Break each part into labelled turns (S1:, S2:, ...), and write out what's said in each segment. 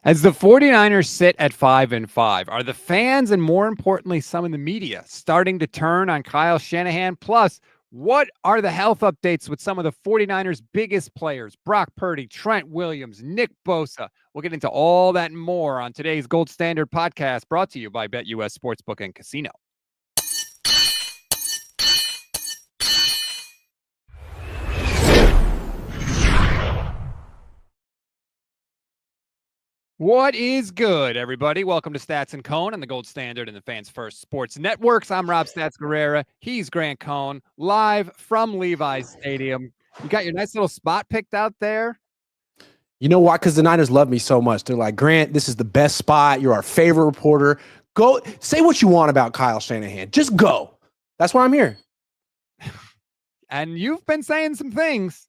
S1: As the 49ers sit at 5-5, are the fans and more importantly, some in the media starting to turn on Kyle Shanahan? Plus, what are the health updates with some of the 49ers' biggest players? Brock Purdy, Trent Williams, Nick Bosa. We'll get into all that and more on today's Gold Standard podcast brought to you by BetUS Sportsbook and Casino. What is good, everybody? Welcome to Stats and Cohn on the Gold Standard and the Fans First Sports Networks. I'm Rob Stats Guerrera. He's Grant Cohn, live from Levi's Stadium. You got your nice little spot picked out there?
S2: You know why? Because the Niners love me so much. They're like, Grant, this is the best spot. You're our favorite reporter. Go say what you want about Kyle Shanahan. Just go. That's why I'm here.
S1: And you've been saying some things.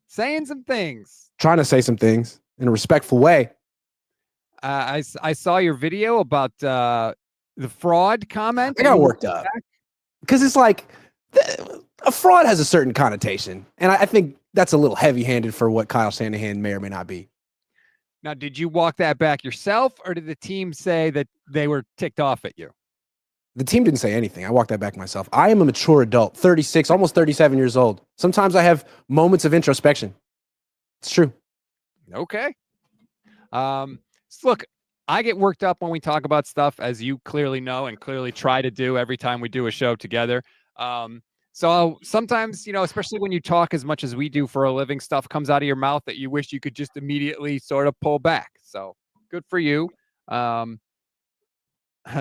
S2: Trying to say some things in a respectful way.
S1: I saw your video about the fraud comment.
S2: I got worked up because it's like a fraud has a certain connotation. And I think that's a little heavy-handed for what Kyle Shanahan may or may not be.
S1: Now, did you walk that back yourself, or did the team say that they were ticked off at you?
S2: The team didn't say anything. I walked that back myself. I am a mature adult, 36, almost 37 years old. Sometimes I have moments of introspection. It's true.
S1: Okay. Look, I get worked up when we talk about stuff, as you clearly know and clearly try to do every time we do a show together. So sometimes, especially when you talk as much as we do for a living, stuff comes out of your mouth that you wish you could just immediately sort of pull back. So good for you.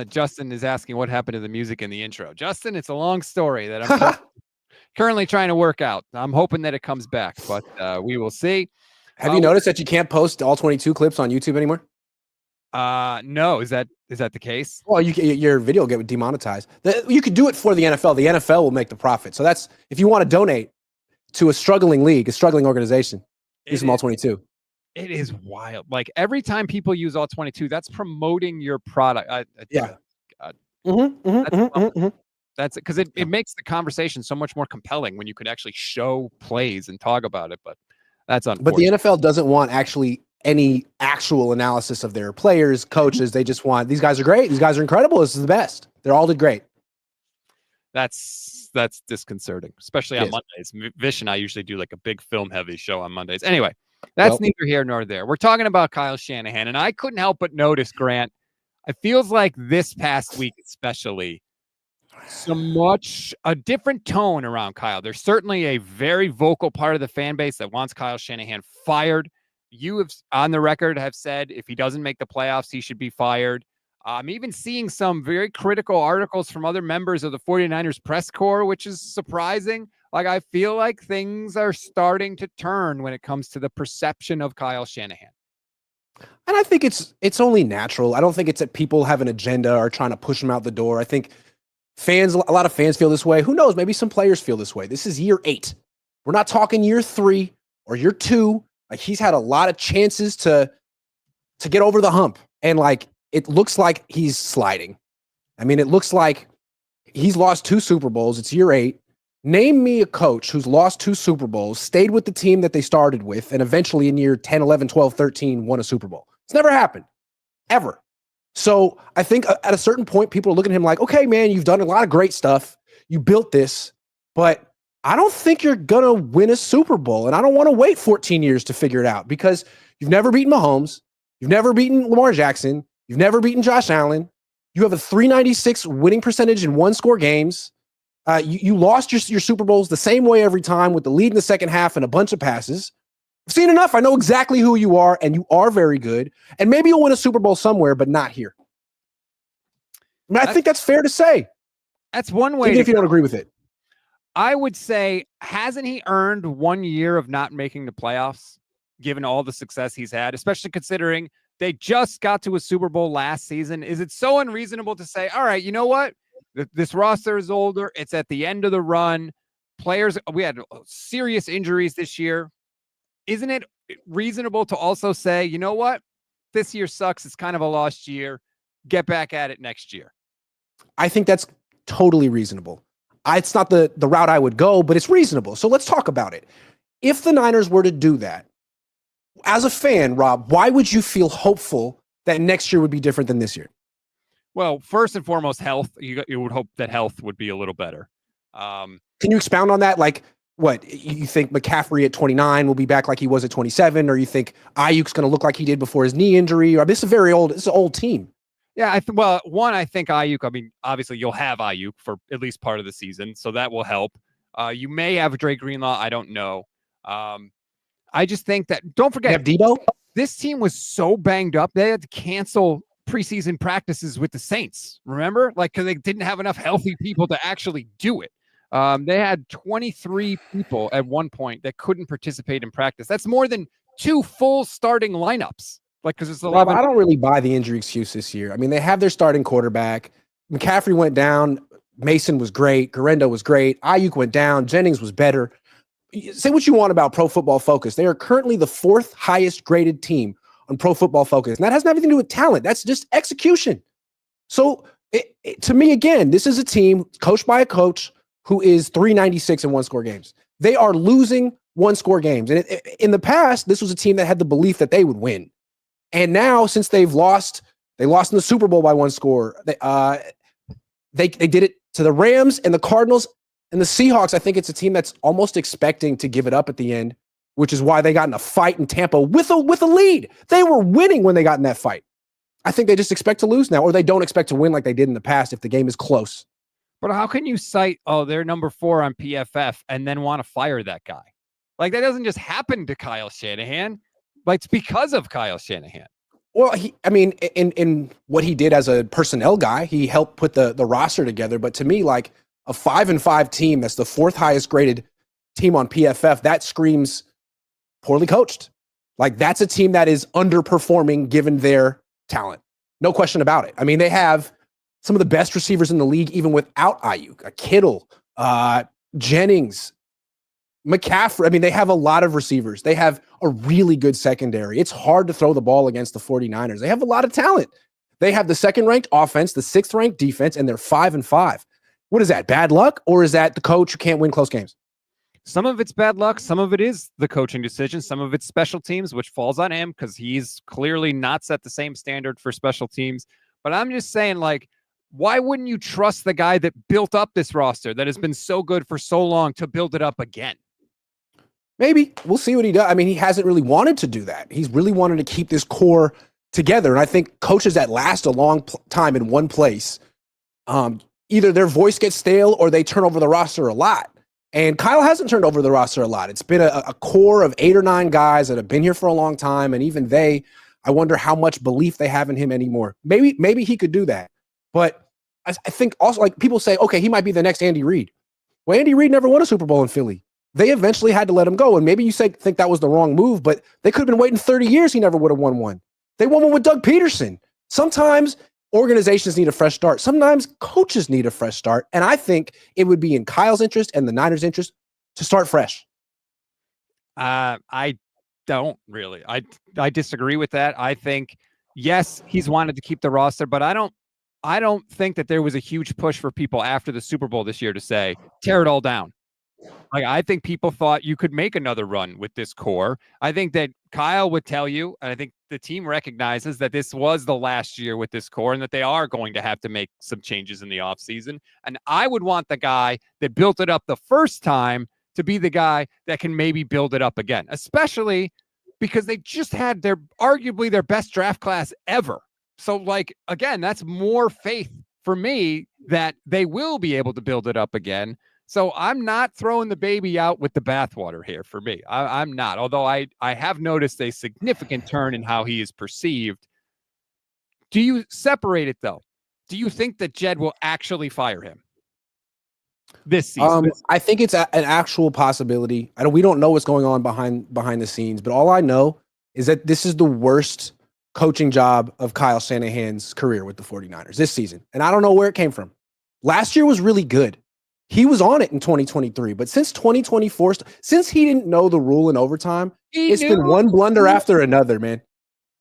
S1: Justin is asking what happened to the music in the intro. Justin, it's a long story that I'm currently trying to work out. I'm hoping that it comes back, but we will see.
S2: Have you noticed that you can't post all 22 clips on YouTube anymore?
S1: No. Is that the case?
S2: Well, your video will get demonetized. You could do it for the NFL. The NFL will make the profit. So that's, if you want to donate to a struggling league, a struggling organization, use them all 22.
S1: It is wild. Like every time people use all 22, that's promoting your product.
S2: Yeah.
S1: That's it. Because it makes the conversation so much more compelling when you can actually show plays and talk about it. But that's unfortunate.
S2: But the NFL doesn't want actually any actual analysis of their players, coaches. They just want, these guys are great. These guys are incredible. This is the best. They're all did great.
S1: That's disconcerting, especially on Mondays. Vish and I usually do like a big film heavy show on Mondays. Anyway, that's neither here nor there. We're talking about Kyle Shanahan, and I couldn't help but notice, Grant, it feels like this past week especially, a different tone around Kyle. There's certainly a very vocal part of the fan base that wants Kyle Shanahan fired. You have, on the record, have said if he doesn't make the playoffs, he should be fired. I'm even seeing some very critical articles from other members of the 49ers press corps, which is surprising. Like, I feel like things are starting to turn when it comes to the perception of Kyle Shanahan.
S2: And I think it's only natural. I don't think it's that people have an agenda or trying to push him out the door. I think a lot of fans feel this way. Who knows? Maybe some players feel this way. This is year 8. We're not talking year 3 or year 2. Like, he's had a lot of chances to get over the hump. And like, it looks like he's sliding. I mean, it looks like he's lost 2 Super Bowls. It's year 8. Name me a coach who's lost 2 Super Bowls, stayed with the team that they started with, and eventually in year 10, 11, 12, 13 won a Super Bowl. It's never happened. Ever. So I think at a certain point, people are looking at him like, okay, man, you've done a lot of great stuff. You built this, but I don't think you're going to win a Super Bowl. And I don't want to wait 14 years to figure it out because you've never beaten Mahomes. You've never beaten Lamar Jackson. You've never beaten Josh Allen. You have a 396 winning percentage in 1-score games. You lost your Super Bowls the same way every time with the lead in the second half and a bunch of passes. I've seen enough. I know exactly who you are, and you are very good. And maybe you'll win a Super Bowl somewhere, but not here. I mean, I think that's fair to say.
S1: That's one way.
S2: Even if you don't agree with it.
S1: I would say, hasn't he earned 1 year of not making the playoffs, given all the success he's had, especially considering they just got to a Super Bowl last season? Is it so unreasonable to say, all right, you know what? This roster is older. It's at the end of the run. Players, we had serious injuries this year. Isn't it reasonable to also say, you know what? This year sucks. It's kind of a lost year. Get back at it next year.
S2: I think that's totally reasonable. It's not the route I would go, but it's reasonable. So let's talk about it. If the Niners were to do that, As a fan, Rob, why would you feel hopeful that next year would be different than this year?
S1: Well, first and foremost, health. You would hope that health would be a little better.
S2: Can you expound on that? Like, what you think McCaffrey at 29 will be back like he was at 27, or you think Ayuk's going to look like he did before his knee injury? Or this is it's an old team.
S1: Yeah, I think Ayuk. I mean, obviously you'll have Ayuk for at least part of the season, so that will help. You may have Dre Greenlaw. I don't know. I just think that don't forget,
S2: you have Debo.
S1: This team was so banged up they had to cancel preseason practices with the Saints. Remember, because they didn't have enough healthy people to actually do it. They had 23 people at one point that couldn't participate in practice. That's more than 2 full starting lineups. Because it's 11.
S2: I don't really buy the injury excuse this year. I mean, they have their starting quarterback. McCaffrey went down. Mason was great. Guerrera was great. Ayuk went down. Jennings was better. Say what you want about Pro Football Focus. They are currently the 4th highest graded team on Pro Football Focus. And that has nothing to do with talent. That's just execution. So to me, again, this is a team coached by a coach who is 396 in one-score games. They are losing one-score games. And in the past, this was a team that had the belief that they would win. And now, since they lost in the Super Bowl by 1 score. They did it to the Rams and the Cardinals and the Seahawks. I think it's a team that's almost expecting to give it up at the end, which is why they got in a fight in Tampa with a lead. They were winning when they got in that fight. I think they just expect to lose now, or they don't expect to win like they did in the past if the game is close.
S1: But how can you cite, they're number 4 on PFF and then want to fire that guy? That doesn't just happen to Kyle Shanahan. It's because of Kyle Shanahan.
S2: Well, in what he did as a personnel guy, he helped put the roster together. But to me, a 5-5 team that's the 4th highest graded team on PFF, that screams poorly coached. That's a team that is underperforming given their talent. No question about it. I mean, they have some of the best receivers in the league, even without Ayuk, Kittle, Jennings, McCaffrey. I mean, they have a lot of receivers. They have a really good secondary. It's hard to throw the ball against the 49ers. They have a lot of talent. They have the 2nd-ranked offense, the 6th-ranked defense, and they're 5-5. What is that, bad luck? Or is that the coach who can't win close games?
S1: Some of it's bad luck. Some of it is the coaching decision. Some of it's special teams, which falls on him because he's clearly not set the same standard for special teams. But I'm just saying, why wouldn't you trust the guy that built up this roster that has been so good for so long to build it up again?
S2: Maybe. We'll see what he does. I mean, he hasn't really wanted to do that. He's really wanted to keep this core together. And I think coaches that last a long time in one place, either their voice gets stale or they turn over the roster a lot. And Kyle hasn't turned over the roster a lot. It's been a core of 8 or 9 guys that have been here for a long time. And even I wonder how much belief they have in him anymore. Maybe he could do that. But I think also, people say, okay, he might be the next Andy Reid. Well, Andy Reid never won a Super Bowl in Philly. They eventually had to let him go. And maybe you think that was the wrong move, but they could have been waiting 30 years. He never would have won one. They won one with Doug Peterson. Sometimes organizations need a fresh start. Sometimes coaches need a fresh start. And I think it would be in Kyle's interest and the Niners' interest to start fresh.
S1: I don't really. I disagree with that. I think, yes, he's wanted to keep the roster, but I don't think that there was a huge push for people after the Super Bowl this year to say, tear it all down. I think people thought you could make another run with this core. I think that Kyle would tell you, and I think the team recognizes that this was the last year with this core and that they are going to have to make some changes in the offseason. And I would want the guy that built it up the first time to be the guy that can maybe build it up again, especially because they just had arguably their best draft class ever. So, again, that's more faith for me that they will be able to build it up again. So I'm not throwing the baby out with the bathwater here for me. I'm not, although I have noticed a significant turn in how he is perceived. Do you separate it, though? Do you think that Jed will actually fire him this season?
S2: I think it's an actual possibility. We don't know what's going on behind the scenes, but all I know is that this is the worst coaching job of Kyle Shanahan's career with the 49ers this season. And I don't know where it came from. Last year was really good. He was on it in 2023, but since 2024, since he didn't know the rule in overtime, it's been one blunder after another, man.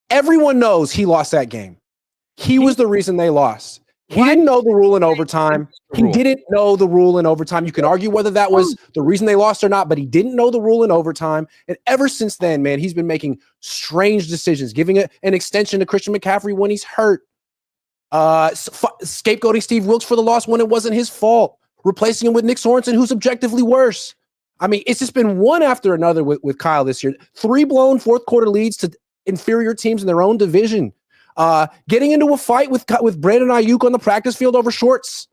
S2: Everyone knows he lost that game. He was the reason they lost. He didn't know the rule in overtime. He didn't know the rule in overtime. You can argue whether that was the reason they lost or not, but he didn't know the rule in overtime. And ever since then, man, he's been making strange decisions, giving an extension to Christian McCaffrey when he's hurt, scapegoating Steve Wilkes for the loss when it wasn't his fault, replacing him with Nick Sorensen, who's objectively worse. I mean, it's just been one after another with Kyle this year. 3 blown fourth quarter leads to inferior teams in their own division. Getting into a fight with Brandon Ayuk on the practice field over shorts,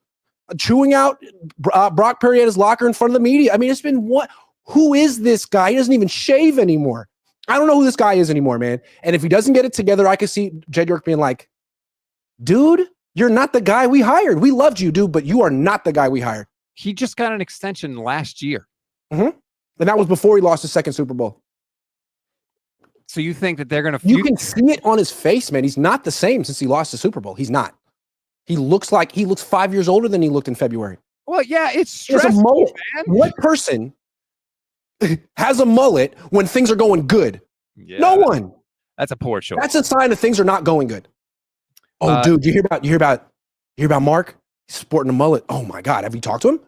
S2: chewing out Brock Purdy at his locker in front of the media. I mean, it's been what? Who is this guy? He doesn't even shave anymore. I don't know who this guy is anymore, man. And if he doesn't get it together, I could see Jed York being like, dude, you're not the guy we hired. We loved you, dude, but you are not the guy we hired.
S1: He just got an extension last year.
S2: Mm-hmm. And that was before he lost his second Super Bowl.
S1: So you think that they're going to...
S2: You can see it on his face, man. He's not the same since he lost the Super Bowl. He's not. He looks 5 years older than he looked in February.
S1: Well, yeah, it's stressful,
S2: a mullet.
S1: Man.
S2: What person has a mullet when things are going good? Yeah, no one.
S1: That's a poor choice.
S2: That's a sign that things are not going good. Oh, dude, you hear about Mark? He's sporting a mullet. Oh my God, have you talked to him?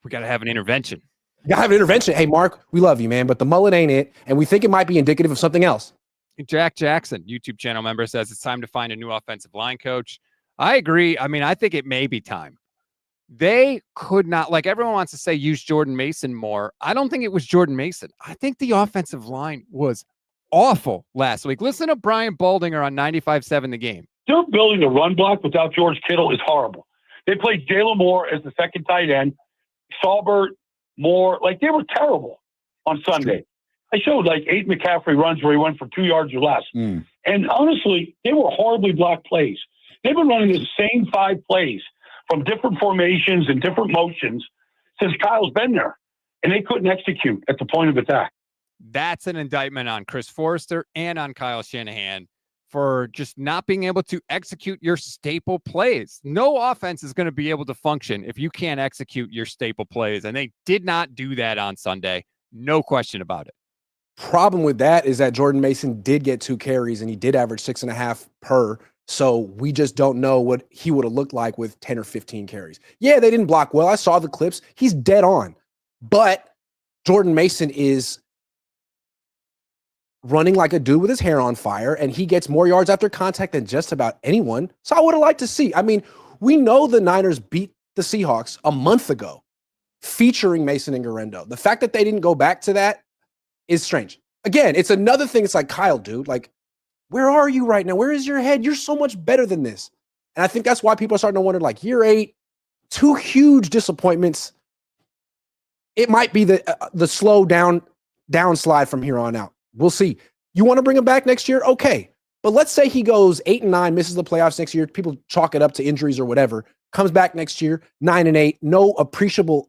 S1: We got to have an intervention.
S2: You gotta have an intervention. Hey, Mark, we love you, man, but the mullet ain't it, and we think it might be indicative of something else.
S1: Jack Jackson, YouTube channel member, says it's time to find a new offensive line coach. I agree. I mean, I think it may be time. They could not, like everyone wants to say, use Jordan Mason more. I don't think it was Jordan Mason. I think the offensive line was awful last week. Listen to Brian Baldinger on 95.7 The Game.
S3: They're building a run block without George Kittle is horrible. They played Jalen Moore as the second tight end, Saubert, Moore, like they were terrible on Sunday. I showed like 8 McCaffrey runs where he went for 2 yards or less. And honestly, they were horribly blocked plays. They've been running the same 5 plays from different formations and different motions since Kyle's been there. And they couldn't execute at the point of attack.
S1: That's an indictment on Chris Forrester and on Kyle Shanahan for just not being able to execute your staple plays. No offense is going to be able to function if you can't execute your staple plays. And they did not do that on Sunday. No question about it.
S2: Problem with that is that Jordan Mason did get 2 carries and he did average 6.5 per. So we just don't know what he would have looked like with 10 or 15 carries. Yeah, they didn't block well. I saw the clips. He's dead on. But Jordan Mason is running like a dude with his hair on fire, and he gets more yards after contact than just about anyone. So I would have liked to see. I mean, we know the Niners beat the Seahawks a month ago, featuring Mason and Guerrera. The fact that they didn't go back to that is strange. Again, it's another thing. It's like, Kyle, dude, like, where are you right now? Where is your head? You're so much better than this. And I think that's why people are starting to wonder, like, year 8, 2 huge disappointments. It might be the slow downslide from here on out. We'll see. You want to bring him back next year? Okay. But let's say he goes 8-9, misses the playoffs next year. People chalk it up to injuries or whatever. Comes back next year, 9-8, no appreciable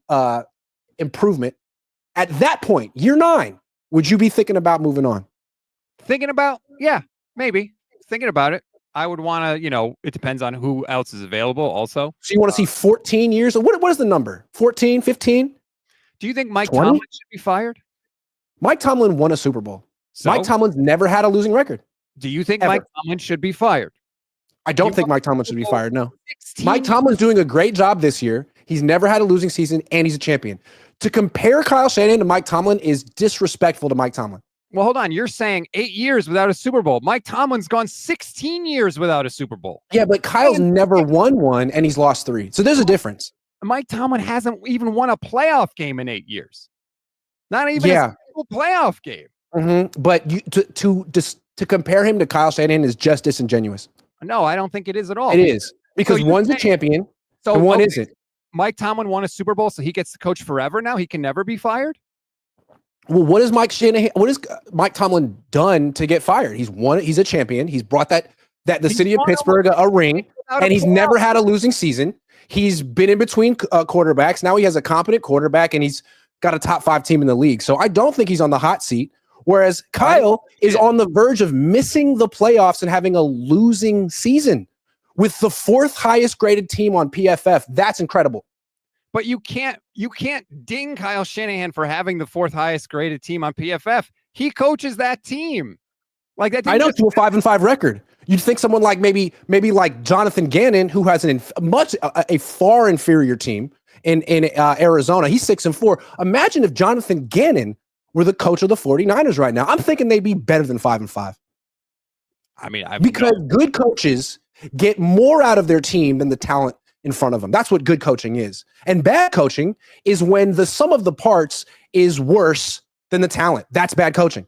S2: improvement. At that point, year 9, would you be thinking about moving on?
S1: Thinking about? Yeah, maybe. Thinking about it. I would want to, it depends on who else is available also.
S2: So you want to see 14 years? What is the number? 14, 15?
S1: Do you think Mike Tomlin should be fired?
S2: Mike Tomlin won a Super Bowl.
S1: So?
S2: Mike Tomlin's never had a losing record.
S1: Do you think Mike Tomlin should be fired?
S2: I don't think Mike Tomlin should be fired, no. Mike Tomlin's doing a great job this year. He's never had a losing season, and he's a champion. To compare Kyle Shanahan to Mike Tomlin is disrespectful to Mike Tomlin.
S1: Well, hold on. You're saying 8 years without a Super Bowl. Mike Tomlin's gone 16 years without a Super Bowl.
S2: Yeah, but Kyle's never won one, and he's lost 3. So there's a difference.
S1: Mike Tomlin hasn't even won a playoff game in 8 years. Not even a single playoff game.
S2: Mm-hmm. But to compare him to Kyle Shanahan is just disingenuous.
S1: No, I don't think it is at all.
S2: It is. Because one's a champion and one isn't.
S1: Mike Tomlin won a Super Bowl, so he gets to coach forever now? He can never be fired?
S2: Well, what has Mike Tomlin done to get fired? He's a champion. He's brought the city of Pittsburgh a ring, and he's never had a losing season. He's been in between quarterbacks. Now he has a competent quarterback, and he's got a top 5 team in the league. So I don't think he's on the hot seat. Whereas Kyle is on the verge of missing the playoffs and having a losing season with the 4th highest graded team on PFF. That's incredible.
S1: But you can't ding Kyle Shanahan for having the 4th highest graded team on PFF. He coaches that team. Like that.
S2: I know, to a 5-5 record. You'd think someone like maybe like Jonathan Gannon, who has a far inferior team in Arizona. He's 6-4. Imagine if Jonathan Gannon were the coach of the 49ers right now. I'm thinking they'd be better than 5-5.
S1: I mean,
S2: because good coaches get more out of their team than the talent in front of them. That's what good coaching is. And bad coaching is when the sum of the parts is worse than the talent. That's bad coaching.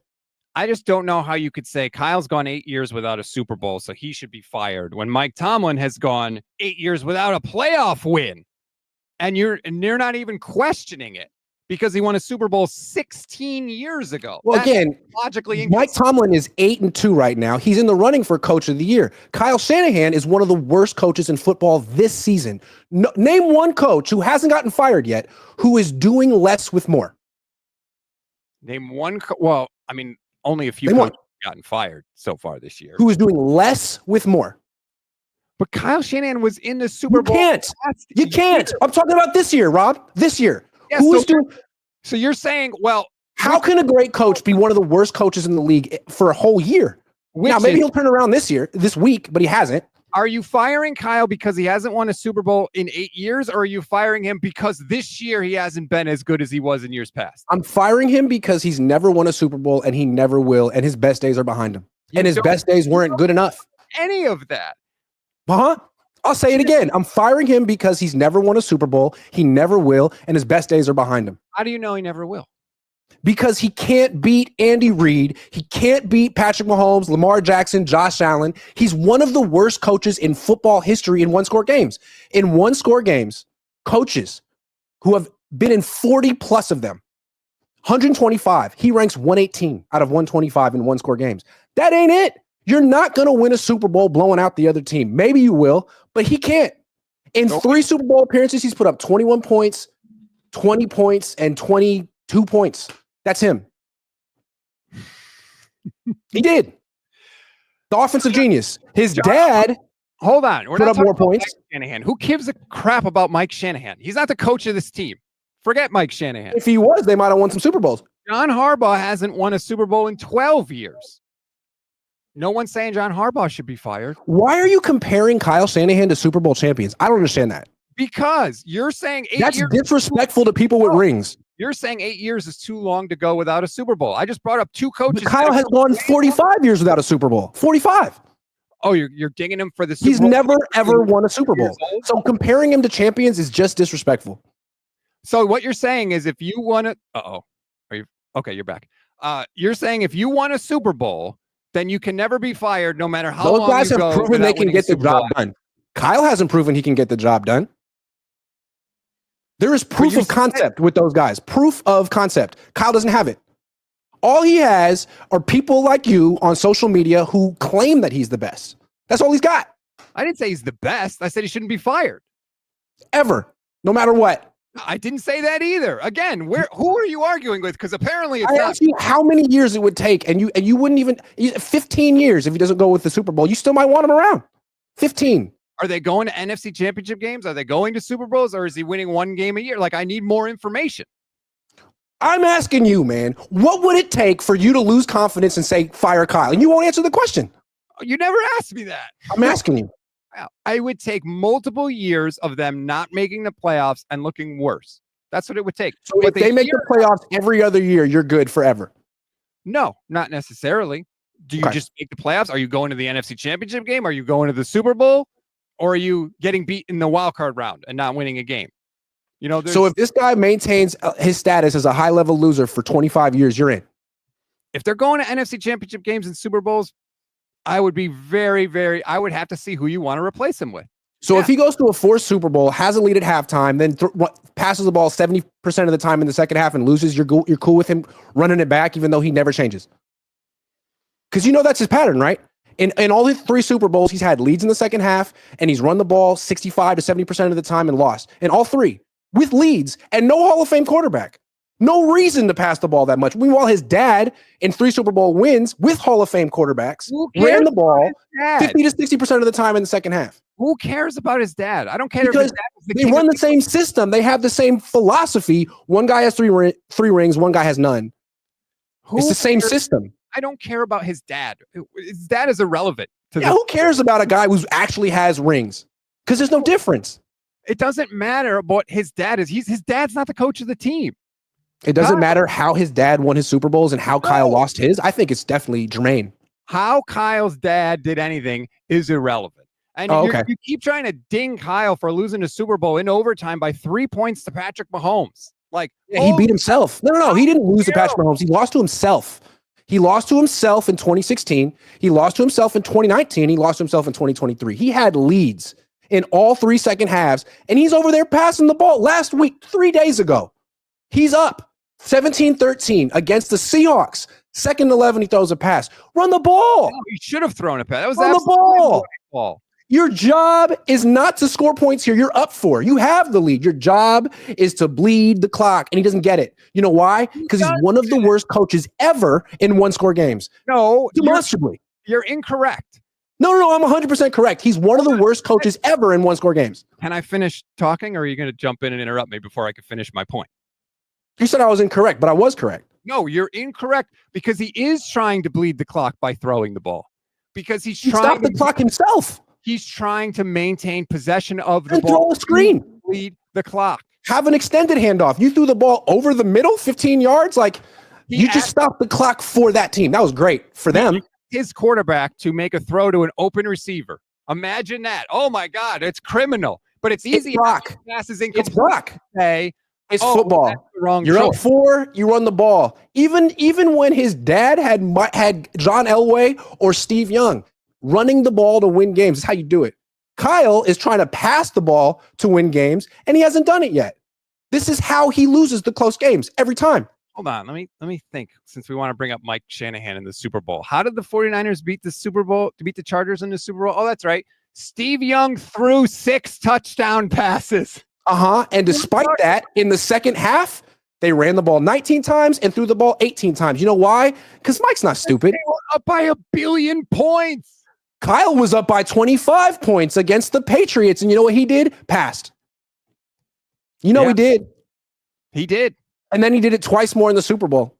S1: I just don't know how you could say Kyle's gone 8 years without a Super Bowl, so he should be fired, when Mike Tomlin has gone 8 years without a playoff win. And you're not even questioning it because he won a Super Bowl 16 years ago.
S2: Well,
S1: That's
S2: again,
S1: logically
S2: Mike Tomlin is 8-2 right now. He's in the running for Coach of the Year. Kyle Shanahan is one of the worst coaches in football this season. Name one coach who hasn't gotten fired yet who is doing less with more.
S1: Name one. Well, I mean, only a few coaches have gotten fired so far this year.
S2: Who is doing less with more?
S1: But Kyle Shanahan was in the Super Bowl.
S2: You can't. I'm talking about this year, Rob. This year.
S1: Yeah,
S2: Who is doing?
S1: So you're saying, well,
S2: how can a great coach be one of the worst coaches in the league for a whole year? Now, maybe he'll turn around this week, but he hasn't.
S1: Are you firing Kyle because he hasn't won a Super Bowl in 8 years, or are you firing him because this year he hasn't been as good as he was in years past?
S2: I'm firing him because he's never won a Super Bowl and he never will, and his best days are behind him. And his best days weren't good enough.
S1: Any of that.
S2: I'll say it again. I'm firing him because he's never won a Super Bowl. He never will, and his best days are behind him.
S1: How do you know he never will?
S2: Because he can't beat Andy Reid. He can't beat Patrick Mahomes, Lamar Jackson, Josh Allen. He's one of the worst coaches in football history in one-score games. In one-score games, coaches who have been in 40 plus of them, 125. He ranks 118 out of 125 in one-score games. That ain't it. You're not going to win a Super Bowl blowing out the other team. Maybe you will, but he can't. In 3 Super Bowl appearances, he's put up 21 points, 20 points, and 22 points. That's him. He did. The offensive genius. His dad.
S1: Hold on. We're
S2: put
S1: not
S2: up more
S1: talking about
S2: points.
S1: Mike Shanahan. Who gives a crap about Mike Shanahan? He's not the coach of this team. Forget Mike Shanahan.
S2: If he was, they might have won some Super Bowls.
S1: John Harbaugh hasn't won a Super Bowl in 12 years. No one's saying John Harbaugh should be fired.
S2: Why are you comparing Kyle Shanahan to Super Bowl champions? I don't understand that.
S1: Because you're saying 8
S2: That's
S1: years.
S2: disrespectful to people with rings.
S1: You're saying 8 years is too long to go without a Super Bowl. I just brought up 2 coaches.
S2: But Kyle has gone 45 years without a Super Bowl. 45.
S1: Oh, you're dinging him for the Super
S2: He's
S1: Bowl?
S2: never, ever won a Super Bowl. So comparing him to champions is just disrespectful.
S1: So what you're saying is if you won it, are you okay? You're back. You're saying if you won a Super Bowl, then you can never be fired, no matter how long.
S2: Those guys have proven they can get the job done. Kyle hasn't proven he can get the job done. There is proof of concept with those guys. Proof of concept. Kyle doesn't have it. All he has are people like you on social media who claim that he's the best. That's all he's got.
S1: I didn't say he's the best. I said he shouldn't be fired.
S2: Ever. No matter what.
S1: I didn't say that either. Again, who are you arguing with? Because apparently it's
S2: I asked you how many years it would take, and you wouldn't even 15 years if he doesn't go with the Super Bowl. You still might want him around. 15.
S1: Are they going to NFC championship games? Are they going to Super Bowls, or is he winning 1 game a year? Like, I need more information.
S2: I'm asking you, man, what would it take for you to lose confidence and say, fire Kyle? And you won't answer the question.
S1: You never asked me that.
S2: I'm asking you.
S1: I would take multiple years of them not making the playoffs and looking worse. That's what it would take.
S2: So if they make the playoffs every other year, you're good forever.
S1: No, not necessarily. Do you just make the playoffs? Are you going to the NFC championship game? Are you going to the Super Bowl? Or are you getting beat in the wild card round and not winning a game? You know,
S2: so if this guy maintains his status as a high-level loser for 25 years, you're in.
S1: If they're going to NFC championship games and Super Bowls, I would be very, I would have to see who you want to replace him with.
S2: So if he goes to a 4th Super Bowl, has a lead at halftime, then passes the ball 70% of the time in the second half and loses, you're cool with him running it back even though he never changes? Because you know that's his pattern, right? In all his 3 Super Bowls, he's had leads in the second half, and he's run the ball 65 to 70% of the time and lost. In all 3, with leads and no Hall of Fame quarterback. No reason to pass the ball that much. Meanwhile, his dad in 3 Super Bowl wins with Hall of Fame quarterbacks ran the ball 50 to 60% of the time in the second half.
S1: Who cares about his dad? I don't care.
S2: Because they run the same system. They have the same philosophy. One guy has 3 rings. One guy has none. It's the same system.
S1: I don't care about his dad. His dad is irrelevant to
S2: Yeah,
S1: this.
S2: who cares about a guy who actually has rings? Because there's no difference.
S1: It doesn't matter what his dad is. His dad's not the coach of the team.
S2: It doesn't matter how his dad won his Super Bowls and how Kyle lost his. I think it's definitely germane.
S1: How Kyle's dad did anything is irrelevant. And you keep trying to ding Kyle for losing a Super Bowl in overtime by 3 points to Patrick Mahomes. Like,
S2: he beat himself. No. He didn't lose to Patrick Mahomes. He lost to himself. He lost to himself in 2016. He lost to himself in 2019. He lost to himself in 2023. He had leads in all 3 second halves, and he's over there passing the ball last week, 3 days ago. He's up 17-13 against the Seahawks. 2nd and 11, he throws a pass. Run the ball.
S1: No, he should have thrown a pass. That was
S2: Run the ball. Your job is not to score points here. You're up 4. You have the lead. Your job is to bleed the clock, and he doesn't get it. You know why? Because he's one of the worst coaches ever in one-score games.
S1: No,
S2: demonstrably.
S1: You're incorrect.
S2: No, I'm 100% correct. He's one of the worst coaches ever in one-score games.
S1: Can I finish talking, or are you going to jump in and interrupt me before I can finish my point?
S2: You said I was incorrect, but I was correct.
S1: No, you're incorrect because he is trying to bleed the clock by throwing the ball. Because he
S2: stopped the clock himself.
S1: He's trying to maintain possession of the
S2: and
S1: ball.
S2: Throw a screen.
S1: Bleed the clock.
S2: Have an extended handoff. You threw the ball over the middle, 15 yards. Like, you just stopped the clock for that team. That was great for them.
S1: His quarterback to make a throw to an open receiver. Imagine that. Oh my God, it's criminal. But it's easy.
S2: It's Brock.
S1: Hey,
S2: it's football. You're up 4. You run the ball. Even when his dad had John Elway or Steve Young running the ball to win games, is how you do it. Kyle is trying to pass the ball to win games, and he hasn't done it yet. This is how he loses the close games every time.
S1: Hold on. Let me think, since we want to bring up Mike Shanahan in the Super Bowl. How did the 49ers beat the Chargers in the Super Bowl? Oh, that's right. Steve Young threw 6 touchdown passes.
S2: And despite that, in the second half, they ran the ball 19 times and threw the ball 18 times. You know why? Because Mike's not stupid.
S1: They were up by 1 billion points.
S2: Kyle was up by 25 points against the Patriots. And you know what he did? Passed. He did.
S1: He did.
S2: And then he did it twice more in the Super Bowl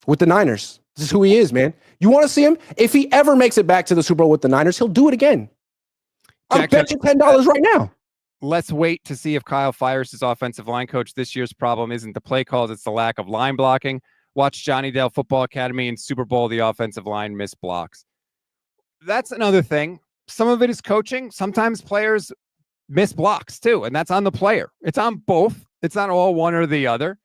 S2: with the Niners. This is who he is, man. You want to see him? If he ever makes it back to the Super Bowl with the Niners, he'll do it again. I'll bet you $10 right now.
S1: Let's wait to see if Kyle fires his offensive line coach. This year's problem isn't the play calls, it's the lack of line blocking. Watch Johnny Dale Football Academy and Super Bowl, the offensive line missed blocks. That's another thing. Some of it is coaching. Sometimes players miss blocks too, and that's on the player. It's on both. It's not all one or the other.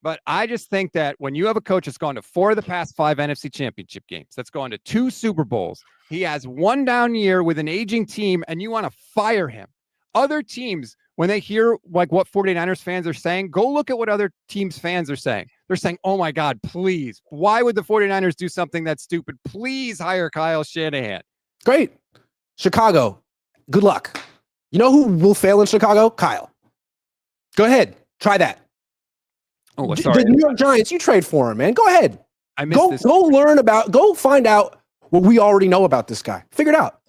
S1: But I just think that when you have a coach that's gone to 4 of the past 5 NFC Championship games, that's gone to 2 Super Bowls, he has 1 down year with an aging team, and you want to fire him. Other teams, when they hear like what 49ers fans are saying, go look at what other teams' fans are saying. They're saying, oh my God, please. Why would the 49ers do something that's stupid? Please hire Kyle Shanahan.
S2: Great. Chicago, good luck. You know who will fail in Chicago? Kyle. Go ahead. Try that.
S1: Oh, sorry.
S2: The New York Giants, you trade for him, man. Go ahead.
S1: I missed this.
S2: Go find out what we already know about this guy. Figure it out.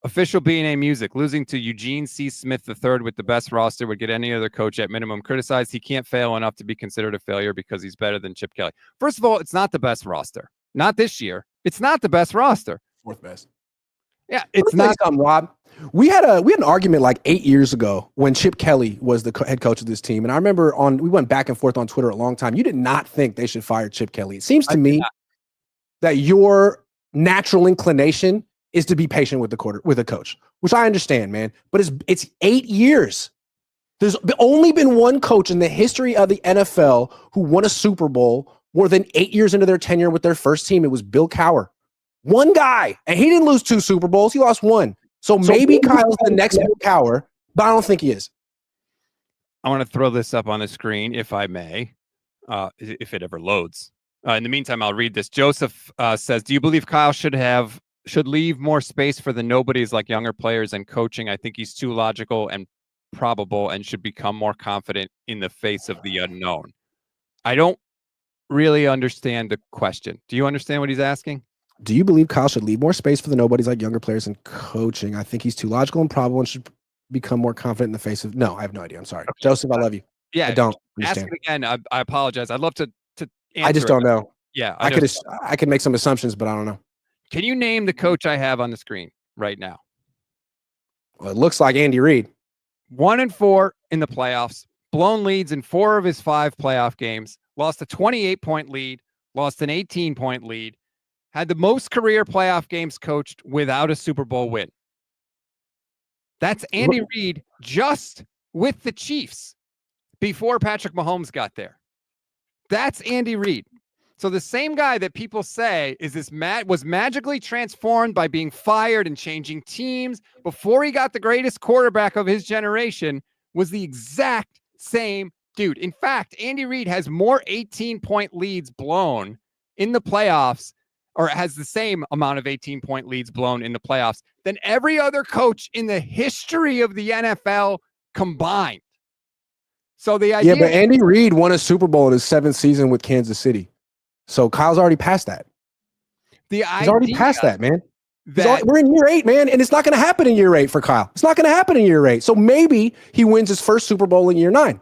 S1: Official B&A Music. Losing to Eugene C. Smith III with the best roster would get any other coach at minimum criticized. He can't fail enough to be considered a failure because he's better than Chip Kelly. First of all, it's not the best roster. Not this year. It's not the best roster.
S2: 4th best.
S1: Yeah, it's not.
S2: Rob. We had an argument like 8 years ago when Chip Kelly was the head coach of this team. And I remember we went back and forth on Twitter a long time. You did not think they should fire Chip Kelly. It seems to me that your natural inclination is to be patient with the coach, which I understand, man. But it's 8 years. There's only been one coach in the history of the NFL who won a Super Bowl more than 8 years into their tenure with their first team. It was Bill Cowher. One guy. And he didn't lose 2 Super Bowls. He lost 1. So maybe Kyle's the next Bill Cowher, but I don't think he is.
S1: I want to throw this up on the screen, if I may, if it ever loads. In the meantime, I'll read this. Joseph says, do you believe Kyle should leave more space for the nobodies like younger players and coaching? I think he's too logical and probable and should become more confident in the face of the unknown. I don't really understand the question. Do you understand what he's asking?
S2: Do you believe Kyle should leave more space for the nobodies like younger players and coaching? I think he's too logical and probable and should become more confident in the face of... No, I have no idea. I'm sorry. Okay. Joseph, I love you.
S1: Yeah.
S2: I don't
S1: understand. Ask it again. I apologize. I'd love to answer
S2: I just don't know.
S1: Yeah,
S2: I could make some assumptions, but I don't know.
S1: Can you name the coach I have on the screen right now?
S2: Well, it looks like Andy Reid.
S1: 1-4 in the playoffs, blown leads in 4 of his 5 playoff games, lost a 28-point lead, lost an 18-point lead, had the most career playoff games coached without a Super Bowl win. That's Andy Reid just with the Chiefs before Patrick Mahomes got there. That's Andy Reid. So the same guy that people say was magically transformed by being fired and changing teams before he got the greatest quarterback of his generation was the exact same dude. In fact, Andy Reid has more 18-point leads blown in the playoffs, or has the same amount of 18-point leads blown in the playoffs than every other coach in the history of the NFL combined. So the idea,
S2: but Andy Reid won a Super Bowl in his 7th season with Kansas City. So Kyle's already past that. He's already past that, man. We're in year 8, man, and it's not going to happen in year 8 for Kyle. It's not going to happen in year 8. So maybe he wins his first Super Bowl in year 9.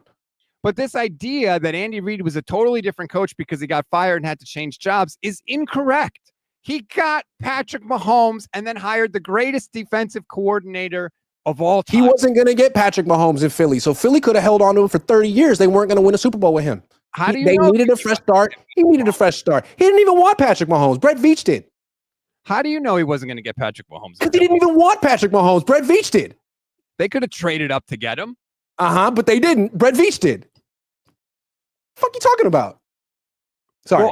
S1: But this idea that Andy Reid was a totally different coach because he got fired and had to change jobs is incorrect. He got Patrick Mahomes and then hired the greatest defensive coordinator of all time.
S2: He wasn't going to get Patrick Mahomes in Philly. So Philly could have held on to him for 30 years. They weren't going to win a Super Bowl with him. They needed a fresh start. He needed a fresh start. He didn't even want Patrick Mahomes. Brett Veach did.
S1: How do you know he wasn't going to get Patrick Mahomes?
S2: Because he didn't even want Patrick Mahomes. Brett Veach did.
S1: They could have traded up to get him.
S2: But they didn't. Brett Veach did. What the fuck you talking about? Sorry.